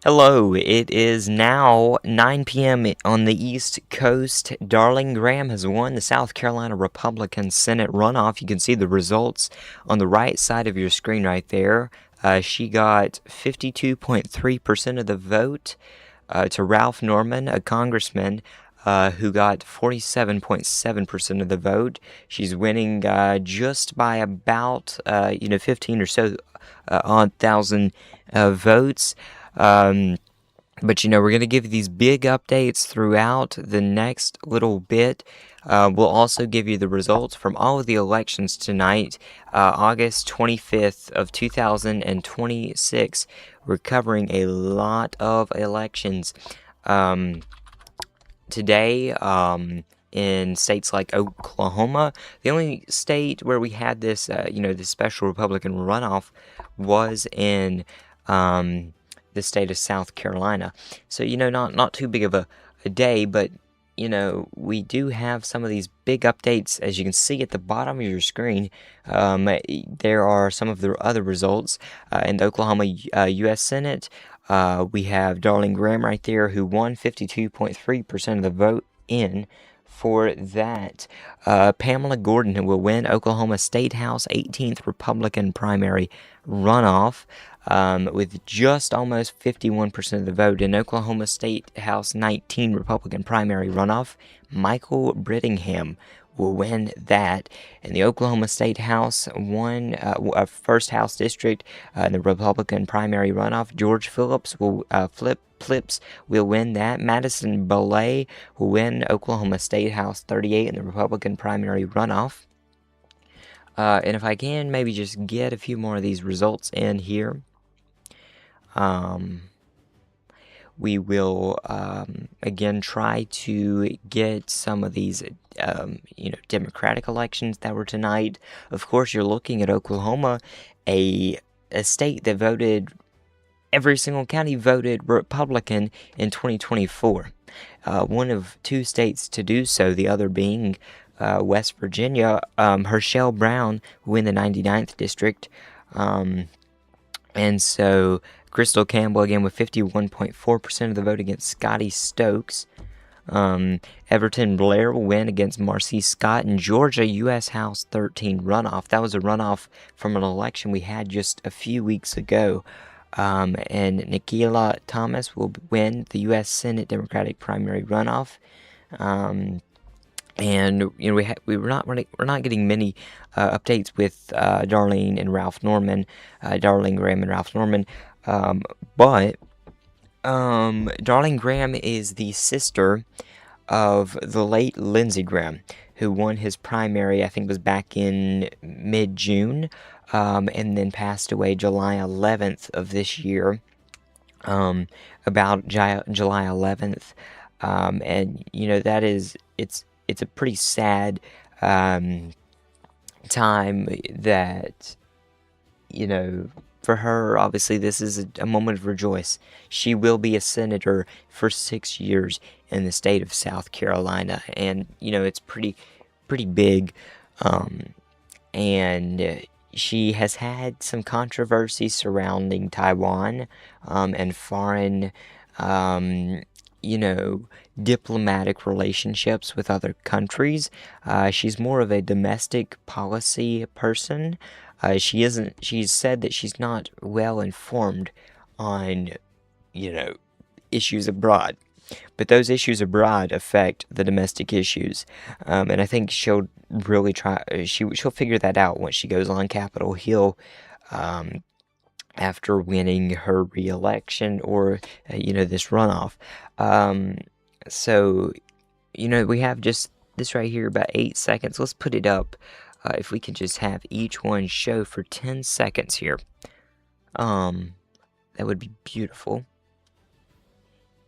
Hello, it is now 9 p.m. on the East Coast. Darling Graham has won the South Carolina Republican Senate runoff. You can see the results on the right side of your screen right there. She got 52.3% of the vote to Ralph Norman, a congressman who got 47.7% of the vote. She's winning just by about 15 or so odd thousand votes. Um, but we're going to give you these big updates throughout the next little bit. We'll also give you the results from all of the elections tonight, August 25th of 2026. We're covering a lot of elections. Today, in states like Oklahoma, the only state where we had this, this special Republican runoff was in the state of South Carolina. So, not too big of a day, but, we do have some of these big updates. As you can see at the bottom of your screen, there are some of the other results in the Oklahoma U.S. Senate. We have Darling Graham right there, who won 52.3% of the vote in for that. Pamela Gordon will win Oklahoma State House 18th Republican primary runoff with just almost 51% of the vote. In Oklahoma State House 19 Republican primary runoff, Michael Brittingham will win that. In the Oklahoma State House, first House district in the Republican primary runoff, George Phillips will Flips will win that. Madison Belay will win Oklahoma State House 38 in the Republican primary runoff. And if I can maybe just get a few more of these results in here. We will again try to get some of these Democratic elections that were tonight. Of course, you're looking at Oklahoma, a state that voted, every single county voted Republican in 2024. One of two states to do so, the other being West Virginia. Herschel Brown win the 99th district. And so Crystal Campbell again with 51.4% of the vote against Scotty Stokes. Everton Blair will win against Marcy Scott in Georgia U.S. House 13 runoff. That was a runoff from an election we had just a few weeks ago. And Nikila Thomas will win the U.S. Senate Democratic primary runoff. And we're not getting many updates with Darling and Ralph Norman, Darling Graham and Ralph Norman, but Darling Graham is the sister of the late Lindsey Graham, who won his primary, I think was back in mid-June, and then passed away July 11th of this year. About July 11th, and that is it's a pretty sad time that, for her, obviously this is a moment of rejoice. She will be a senator for 6 years in the state of South Carolina, and it's pretty big, and she has had some controversy surrounding Taiwan and foreign diplomatic relationships with other countries. She's more of a domestic policy person. She's said that she's not well informed on, issues abroad. But those issues abroad affect the domestic issues. And I think she'll really she'll figure that out once she goes on Capitol Hill, after winning her re-election or, this runoff. So, we have just this right here, about 8 seconds. Let's put it up. If we can just have each one show for 10 seconds here. That would be beautiful.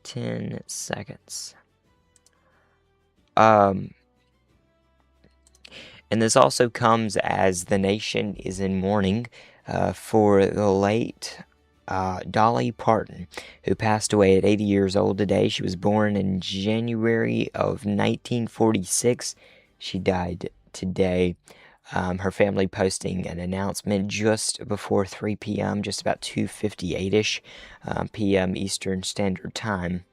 10 seconds. And this also comes as the nation is in mourning for the late Dolly Parton, who passed away at 80 years old today. She was born in January of 1946. She died today. Her family posting an announcement just before 3 p.m., just about 2:58-ish p.m. Eastern Standard Time.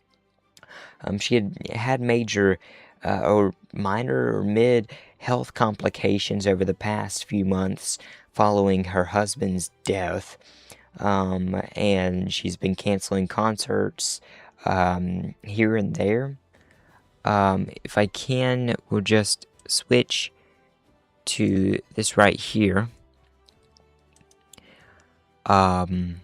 She had major or minor or mid health complications over the past few months following her husband's death. And she's been canceling concerts here and there. If I can, we'll just switch to this right here. I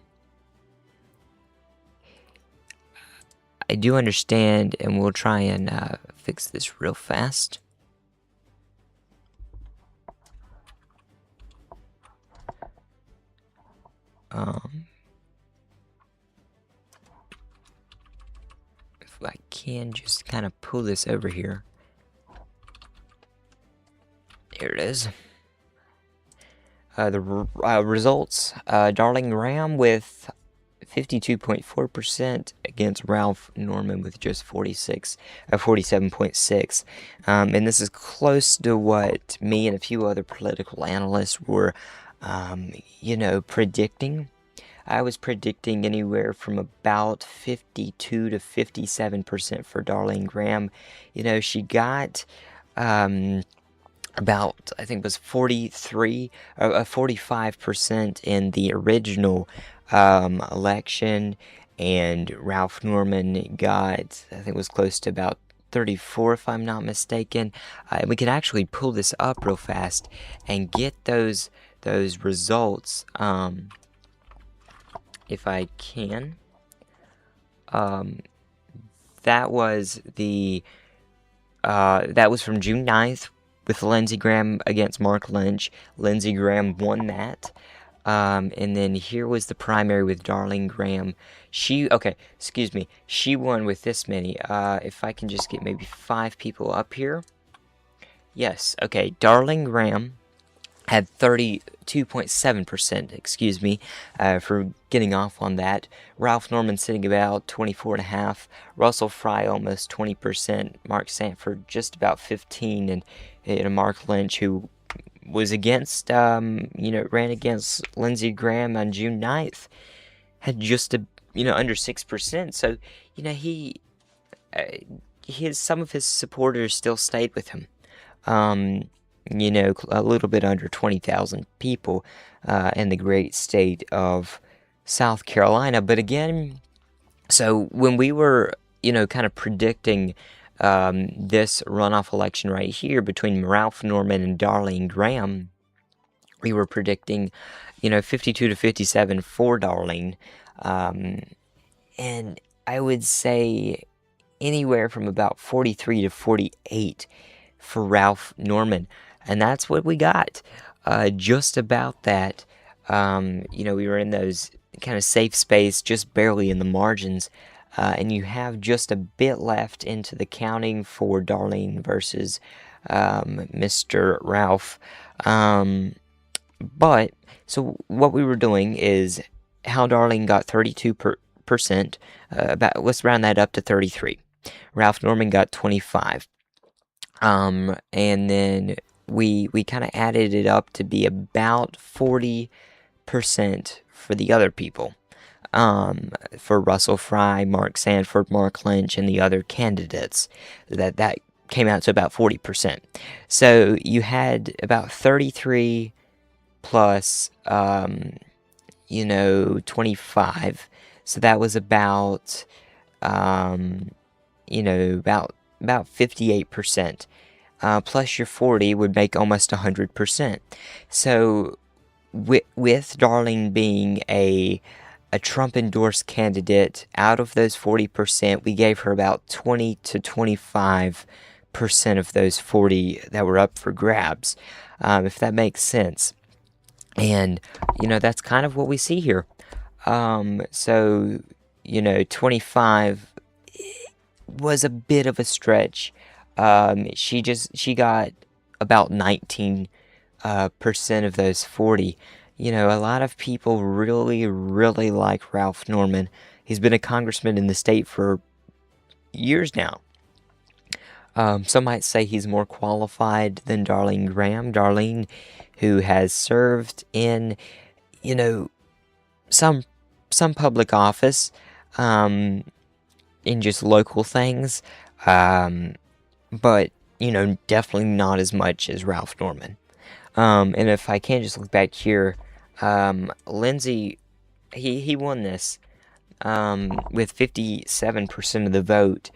do understand, and we'll try and fix this real fast. If I can just kind of pull this over here. There it is. The results, Darling Graham with 52.4% against Ralph Norman with just 47.6. And this is close to what me and a few other political analysts were, predicting. I was predicting anywhere from about 52 to 57% for Darlene Graham. She got about, I think it was 45% in the original election, and Ralph Norman got, I think it was close to about 34, if I'm not mistaken. We can actually pull this up real fast and get those results, if I can. That was from June 9th with Lindsey Graham against Mark Lynch. Lindsey Graham won that. And then here was the primary with Darlene Graham. She won with this many. If I can just get maybe 5 people up here. Yes, okay, Darlene Graham had 32.7%, for getting off on that. Ralph Norman sitting about 24.5%. Russell Fry almost 20%. Mark Sanford just about 15%. And Mark Lynch, who was against, ran against Lindsey Graham on June 9th, had just under 6%. So, some of his supporters still stayed with him. A little bit under 20,000 people in the great state of South Carolina. But again, so when we were, kind of predicting this runoff election right here between Ralph Norman and Darlene Graham, we were predicting, 52 to 57 for Darlene. And I would say anywhere from about 43 to 48 for Ralph Norman. And that's what we got. Just about that. We were in those kind of safe space, just barely in the margins. And you have just a bit left into the counting for Darlene versus Mr. Ralph. But, so what we were doing is how Darlene got 32%. Let's round that up to 33. Ralph Norman got 25. And then we kind of added it up to be about 40% for the other people. For Russell Fry, Mark Sanford, Mark Lynch, and the other candidates. That came out to about 40%. So you had about 33 plus, 25. So that was about, about 58%. Plus your 40 would make almost 100%. So with Darlene being a Trump-endorsed candidate, out of those 40%, we gave her about 20 to 25% of those 40 that were up for grabs, if that makes sense. And, that's kind of what we see here. So, 25 was a bit of a stretch. She got about 19% of those 40. A lot of people really, really like Ralph Norman. He's been a congressman in the state for years now. Some might say he's more qualified than Darlene Graham. Darlene who has served in, some public office, in just local things, but definitely not as much as Ralph Norman. And if I can just look back here, Lindsey, he won this with 57% of the vote.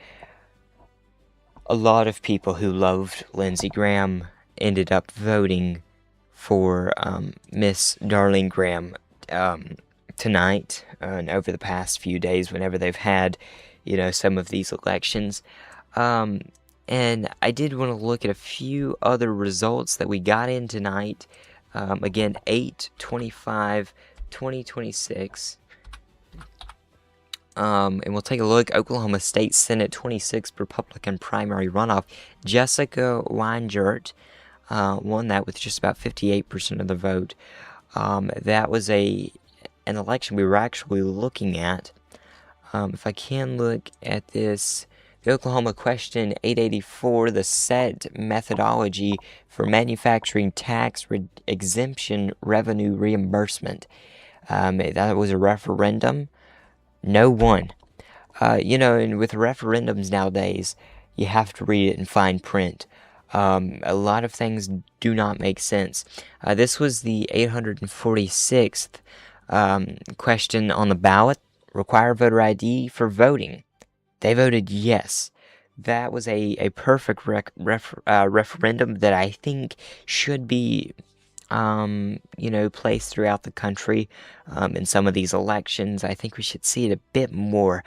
A lot of people who loved Lindsey Graham ended up voting for Miss Darlene Graham tonight and over the past few days whenever they've had, some of these elections. And I did want to look at a few other results that we got in tonight. Again, 8/25/2026. And we'll take a look. Oklahoma State Senate 26th Republican primary runoff. Jessica Weingart won that with just about 58% of the vote. That was an election we were actually looking at. If I can look at this, the Oklahoma Question 884, the set methodology for manufacturing tax exemption revenue reimbursement. That was a referendum. No one. And with referendums nowadays, you have to read it in fine print. A lot of things do not make sense. This was the 846th question on the ballot. Require voter ID for voting. They voted yes. That was a perfect referendum that I think should be placed throughout the country in some of these elections. I think we should see it a bit more,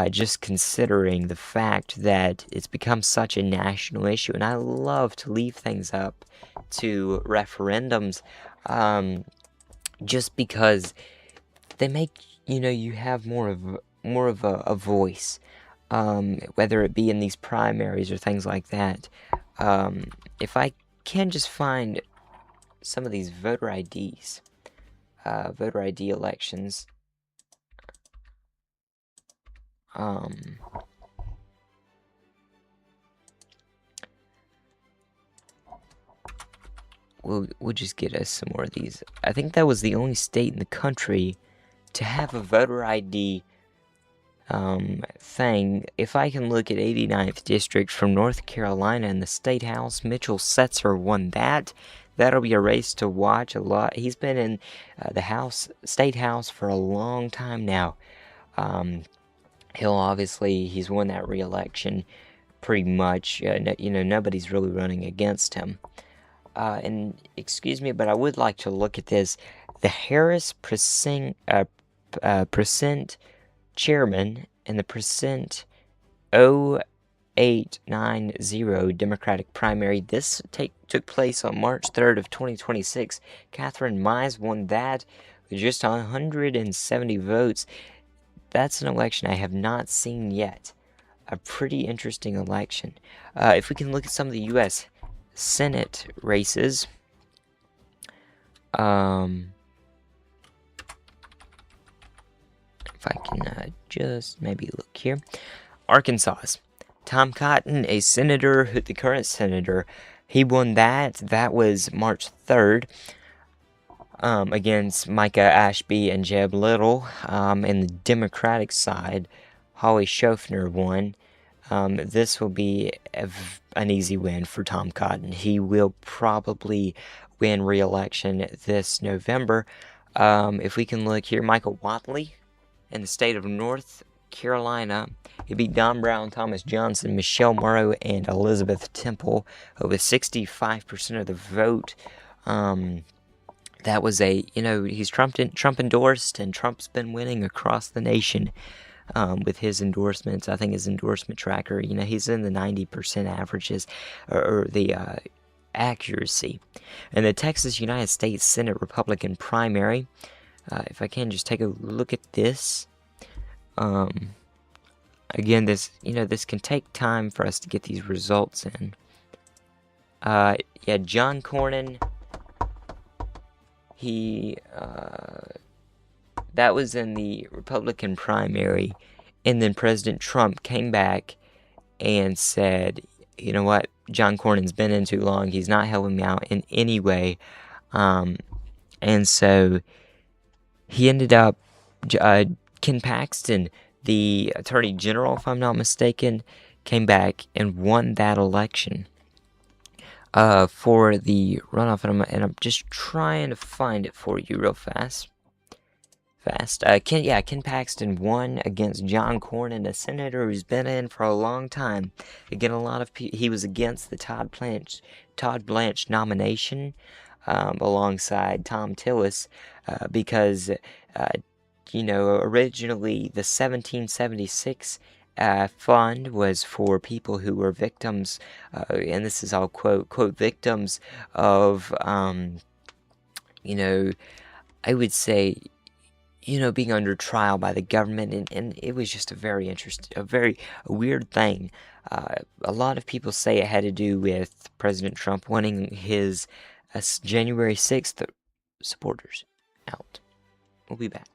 just considering the fact that it's become such a national issue. And I love to leave things up to referendums, just because they make you have more of a voice, whether it be in these primaries or things like that. If I can just find some of these voter IDs, voter ID elections. We'll just get us some more of these. I think that was the only state in the country to have a voter ID thing. If I can look at 89th District from North Carolina in the State House, Mitchell Setzer won that. That'll be a race to watch a lot. He's been in the State House for a long time now. He's won that re-election pretty much. Nobody's really running against him. And excuse me, but I would like to look at this. The Harris percent chairman and the percent 0890 Democratic primary. This took place on March 3rd of 2026. Catherine Mize won that with just 170 votes. That's an election I have not seen yet. A pretty interesting election. If we can look at some of the U.S. Senate races. If I can just maybe look here. Arkansas. Tom Cotton, a senator, the current senator, he won that. That was March 3rd against Micah Ashby and Jeb Little. And the Democratic side, Holly Schofner won. This will be an easy win for Tom Cotton. He will probably win re-election this November. If we can look here, Michael Watley in the state of North Carolina. He beat Don Brown, Thomas Johnson, Michelle Morrow, and Elizabeth Temple with 65% of the vote. That was he's Trump endorsed, and Trump's been winning across the nation with his endorsements. I think his endorsement tracker, he's in the 90% averages, or the accuracy. And the Texas United States Senate Republican primary, if I can just take a look at this. Again, this can take time for us to get these results in. John Cornyn, that was in the Republican primary, and then President Trump came back and said, you know what, John Cornyn's been in too long, he's not helping me out in any way, Um, and so he ended up, Ken Paxton, the Attorney General, if I'm not mistaken, came back and won that election for the runoff. And I'm just trying to find it for you real fast. Ken Paxton won against John Cornyn, a senator who's been in for a long time. Again, a lot of he was against the Todd Blanche nomination, alongside Tom Tillis, because originally the 1776 fund was for people who were victims, and this is all quote victims of, I would say, being under trial by the government, and it was just a very interesting, a weird thing. A lot of people say it had to do with President Trump wanting his January 6th supporters out. We'll be back.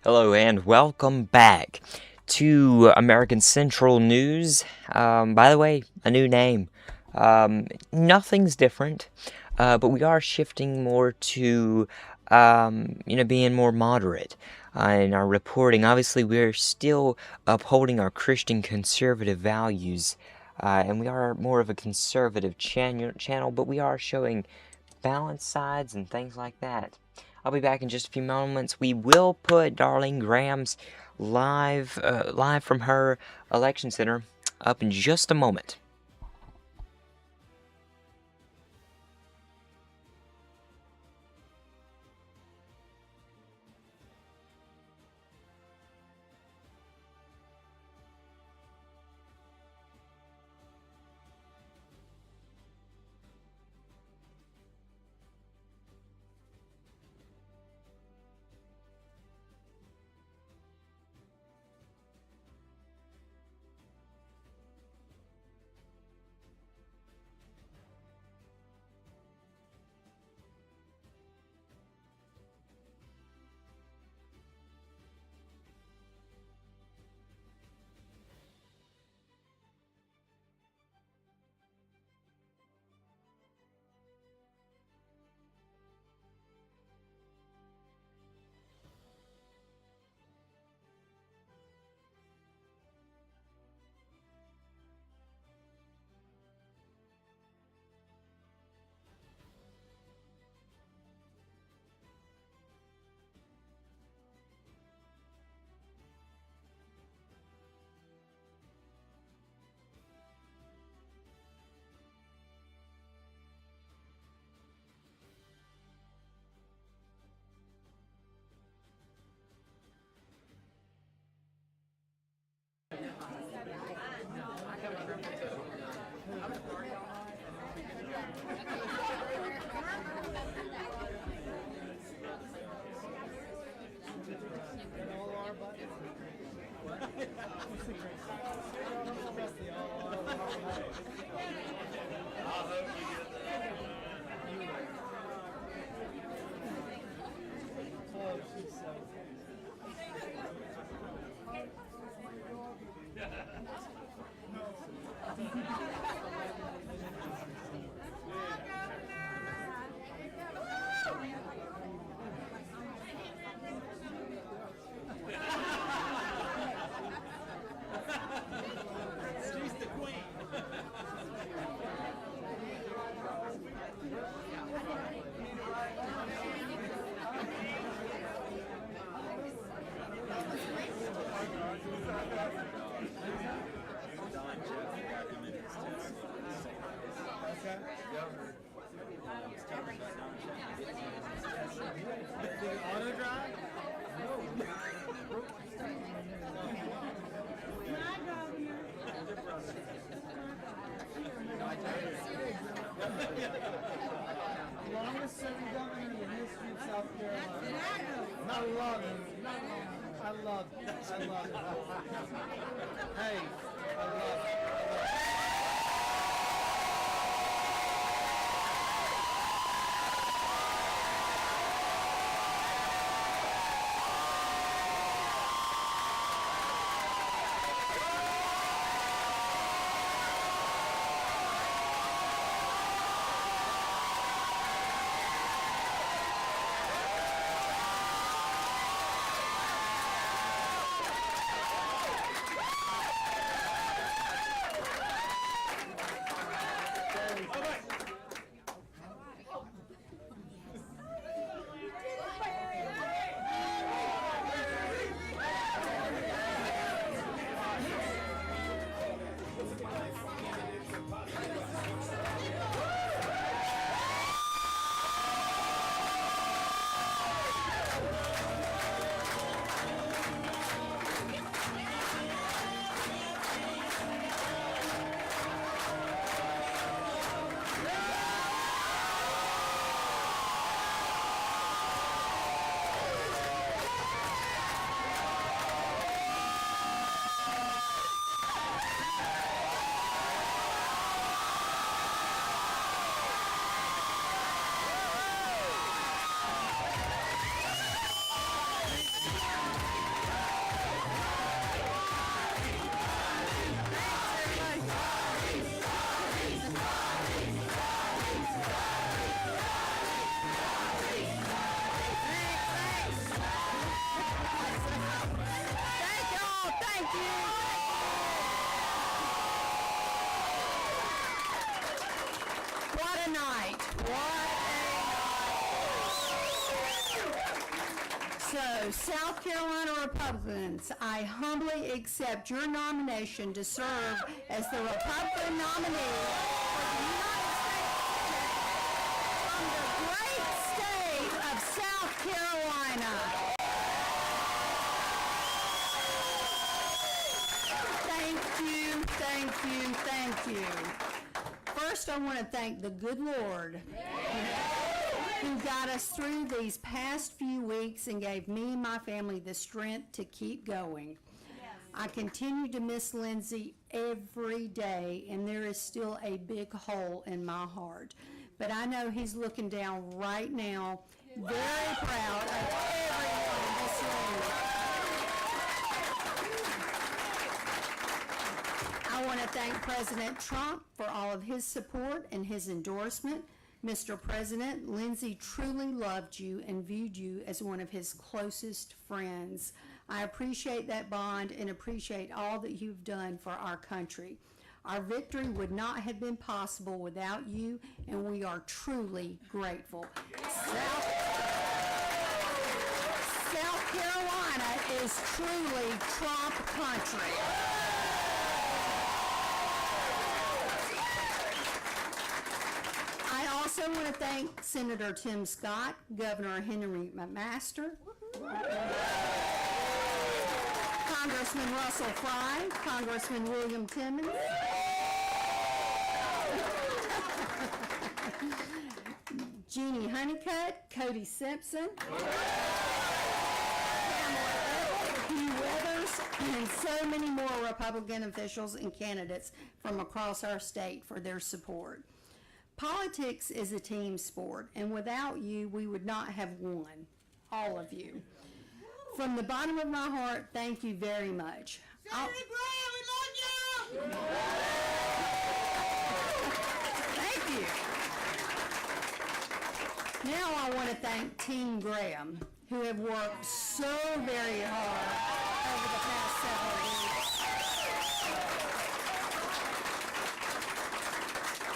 Hello and welcome back to American Central News. By the way, a new name. Nothing's different, but we are shifting more to, being more moderate in our reporting. Obviously, we're still upholding our Christian conservative values, and we are more of a conservative channel, but we are showing balanced sides and things like that. I'll be back in just a few moments. We will put Darlene Graham's live from her election center up in just a moment. Longest serving governor in the history of South Carolina. I love it. I love it. I love it. Hey, I love it. a night. What a night. So, South Carolina Republicans, I humbly accept your nomination to serve as the Republican nominee for the United States from the great state of South Carolina. Thank you, thank you, thank you. First, I want to thank the good Lord who got us through these past few weeks and gave me and my family the strength to keep going. I continue to miss Lindsay every day, and there is still a big hole in my heart. But I know he's looking down right now, very proud of everyone in this room. I want to thank President Trump for all of his support and his endorsement. Mr. President, Lindsay truly loved you and viewed you as one of his closest friends. I appreciate that bond and appreciate all that you've done for our country. Our victory would not have been possible without you, and we are truly grateful. South Carolina is truly Trump country. I also want to thank Senator Tim Scott, Governor Henry McMaster, Congressman Russell Fry, Congressman William Timmons, Jeannie Honeycutt, Cody Simpson, Hugh Withers, and so many more Republican officials and candidates from across our state for their support. Politics is a team sport, and without you, we would not have won. All of you. From the bottom of my heart, thank you very much. Senator Graham, we love you! Thank you. Now I want to thank Team Graham, who have worked so very hard over the past several weeks.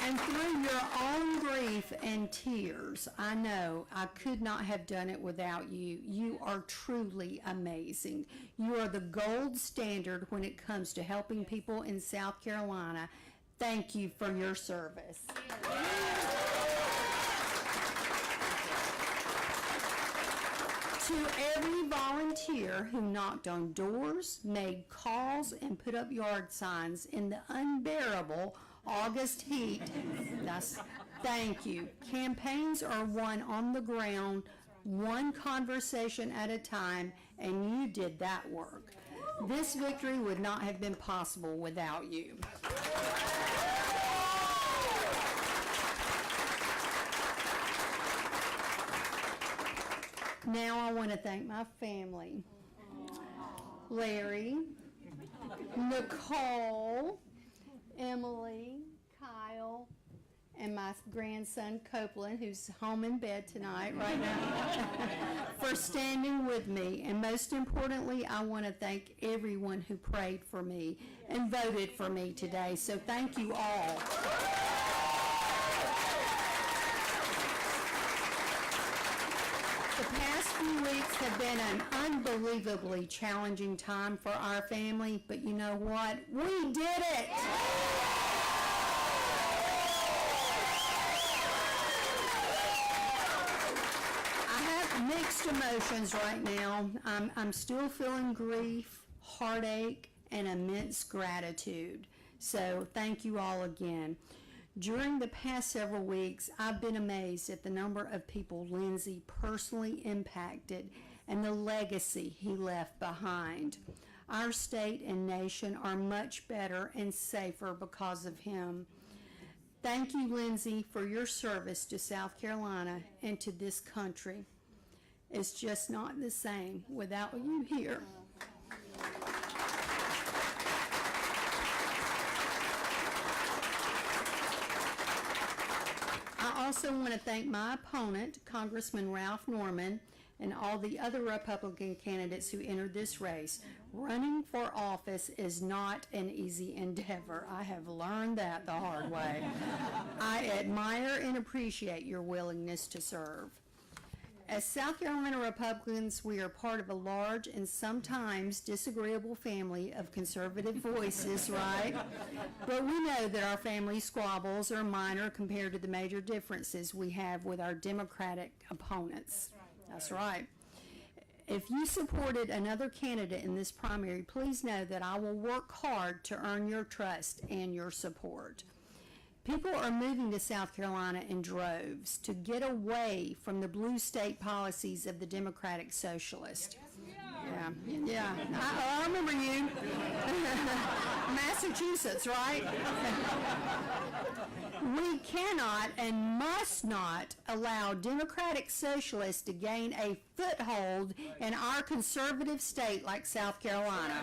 And through your own grief and tears, I know I could not have done it without you. You are truly amazing. You are the gold standard when it comes to helping people in South Carolina. Thank you for your service. To every volunteer who knocked on doors, made calls, and put up yard signs in the unbearable August heat, thank you. Campaigns are won on the ground, one conversation at a time, and you did that work. This victory would not have been possible without you. Now I want to thank my family. Larry, Nicole, Emily, Kyle, and my grandson Copeland, who's home in bed tonight right now, for standing with me. And most importantly, I want to thank everyone who prayed for me and voted for me today. So thank you all. The past few weeks have been an unbelievably challenging time for our family, but you know what? We did it! I have mixed emotions right now. I'm still feeling grief, heartache, and immense gratitude. So thank you all again. During the past several weeks, I've been amazed at the number of people Lindsay personally impacted and the legacy he left behind. Our state and nation are much better and safer because of him. Thank you, Lindsay, for your service to South Carolina and to this country. It's just not the same without you here. I also want to thank my opponent, Congressman Ralph Norman, and all the other Republican candidates who entered this race. Running for office is not an easy endeavor. I have learned that the hard way. I admire and appreciate your willingness to serve. As South Carolina Republicans, we are part of a large and sometimes disagreeable family of conservative voices, right? But we know that our family squabbles are minor compared to the major differences we have with our Democratic opponents. That's right. If you supported another candidate in this primary, please know that I will work hard to earn your trust and your support. People are moving to South Carolina in droves to get away from the blue state policies of the Democratic Socialist. Yeah. I remember you. Massachusetts, right? We cannot and must not allow Democratic Socialists to gain a foothold in our conservative state like South Carolina.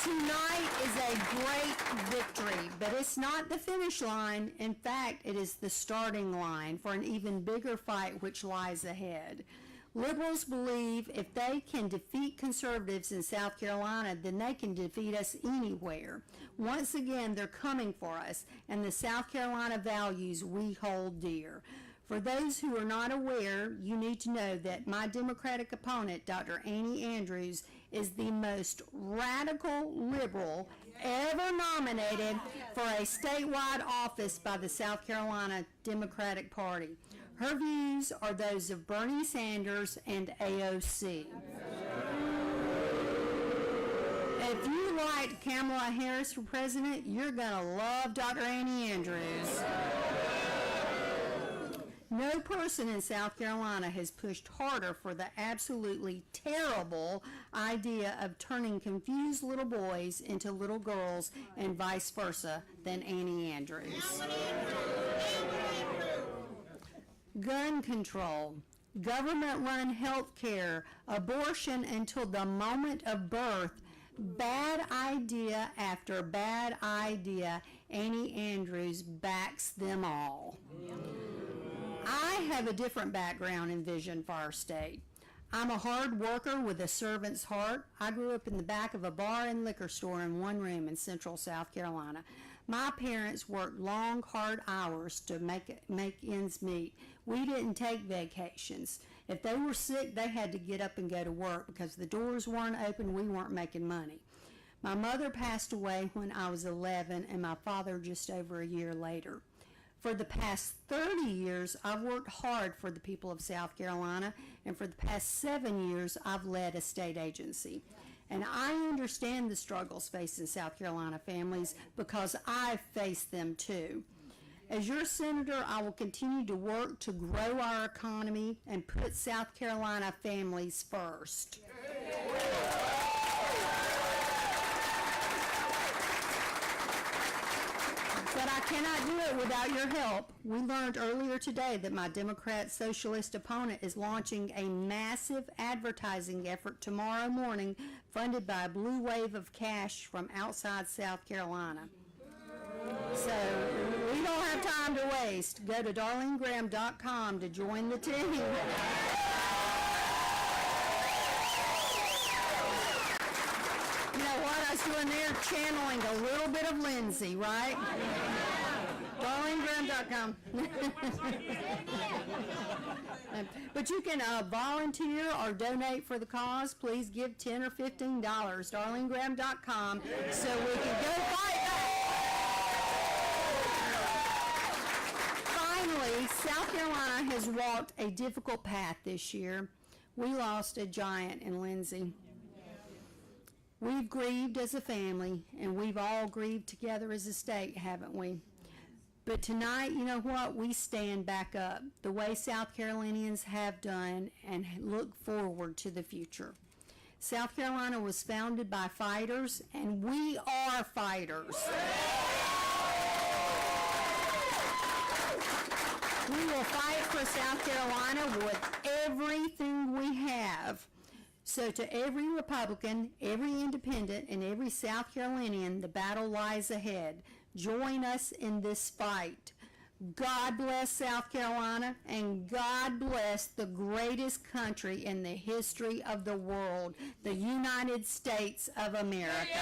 Tonight is a great victory, but it's not the finish line. In fact, it is the starting line for an even bigger fight which lies ahead. Liberals believe if they can defeat conservatives in South Carolina, then they can defeat us anywhere. Once again, they're coming for us and the South Carolina values we hold dear. For those who are not aware, you need to know that my Democratic opponent, Dr. Annie Andrews, is the most radical liberal ever nominated for a statewide office by the South Carolina Democratic Party. Her views are those of Bernie Sanders and AOC. If you liked Kamala Harris for president, you're going to love Dr. Annie Andrews. No person in South Carolina has pushed harder for the absolutely terrible idea of turning confused little boys into little girls and vice versa than Annie Andrews. Gun control, government-run health care, abortion until the moment of birth, bad idea after bad idea, Annie Andrews backs them all. I have a different background and vision for our state. I'm a hard worker with a servant's heart. I grew up in the back of a bar and liquor store in one room in central South Carolina. My parents worked long, hard hours to make ends meet. We didn't take vacations. If they were sick, they had to get up and go to work because the doors weren't open, we weren't making money. My mother passed away when I was 11 and my father just over a year later. For the past 30 years, I've worked hard for the people of South Carolina, and for the past 7 years, I've led a state agency. And I understand the struggles facing South Carolina families because I've faced them too. As your senator, I will continue to work to grow our economy and put South Carolina families first. But I cannot do it without your help. We learned earlier today that my Democrat Socialist opponent is launching a massive advertising effort tomorrow morning funded by a blue wave of cash from outside South Carolina. So we don't have time to waste. Go to darlenegraham.com to join the team. You know what I was doing there? Channeling a little bit of Lindsay, right? darlenegraham.com. But you can volunteer or donate for the cause. Please give $10 or $15. darlenegraham.com so we can go fight back. Finally, South Carolina has walked a difficult path this year. We lost a giant in Lindsay. We've grieved as a family, and we've all grieved together as a state, haven't we? But tonight, you know what? We stand back up the way South Carolinians have done and look forward to the future. South Carolina was founded by fighters, and we are fighters. We will fight for South Carolina with everything we have. So to every Republican, every independent, and every South Carolinian, the battle lies ahead. Join us in this fight. God bless South Carolina, and God bless the greatest country in the history of the world, the United States of America.